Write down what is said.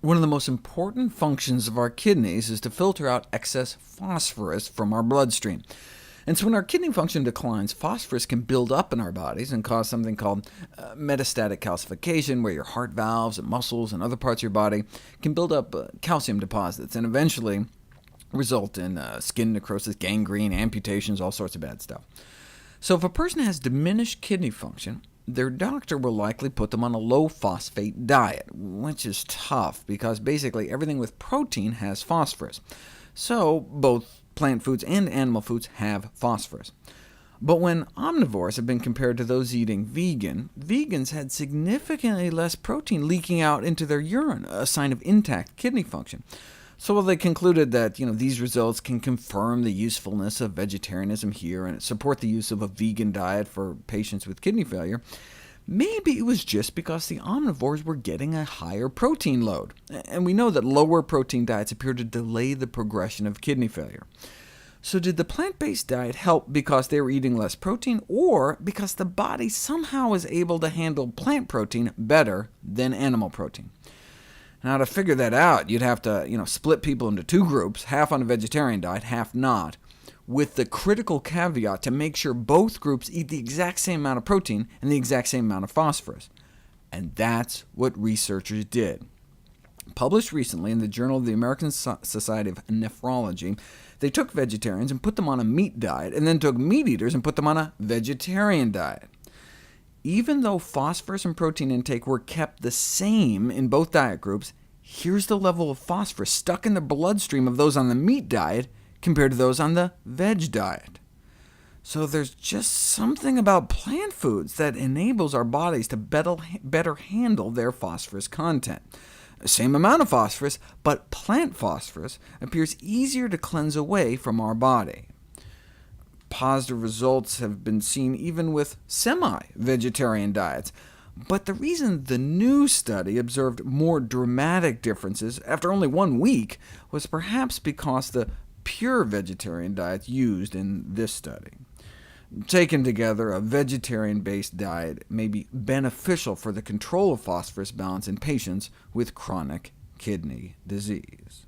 One of the most important functions of our kidneys is to filter out excess phosphorus from our bloodstream. And so when our kidney function declines, phosphorus can build up in our bodies and cause something called metastatic calcification, where your heart valves and muscles and other parts of your body can build up calcium deposits, and eventually result in skin necrosis, gangrene, amputations, all sorts of bad stuff. So if a person has diminished kidney function, their doctor will likely put them on a low-phosphate diet, which is tough, because basically everything with protein has phosphorus. So both plant foods and animal foods have phosphorus. But when omnivores have been compared to those eating vegan, vegans had significantly less protein leaking out into their urine, a sign of intact kidney function. So they concluded that these results can confirm the usefulness of vegetarianism here, and support the use of a vegan diet for patients with kidney failure. Maybe it was just because the omnivores were getting a higher protein load, and we know that lower protein diets appear to delay the progression of kidney failure. So did the plant-based diet help because they were eating less protein, or because the body somehow is able to handle plant protein better than animal protein? Now, to figure that out, you'd have to split people into two groups, half on a vegetarian diet, half not, with the critical caveat to make sure both groups eat the exact same amount of protein and the exact same amount of phosphorus. And that's what researchers did. Published recently in the Journal of the American Society of Nephrology, they took vegetarians and put them on a meat diet, and then took meat eaters and put them on a vegetarian diet. Even though phosphorus and protein intake were kept the same in both diet groups, here's the level of phosphorus stuck in the bloodstream of those on the meat diet compared to those on the veg diet. So there's just something about plant foods that enables our bodies to better handle their phosphorus content. Same amount of phosphorus, but plant phosphorus appears easier to cleanse away from our body. Positive results have been seen even with semi-vegetarian diets. But the reason the new study observed more dramatic differences after only 1 week was perhaps because the pure vegetarian diets used in this study. Taken together, a vegetarian-based diet may be beneficial for the control of phosphorus balance in patients with chronic kidney disease.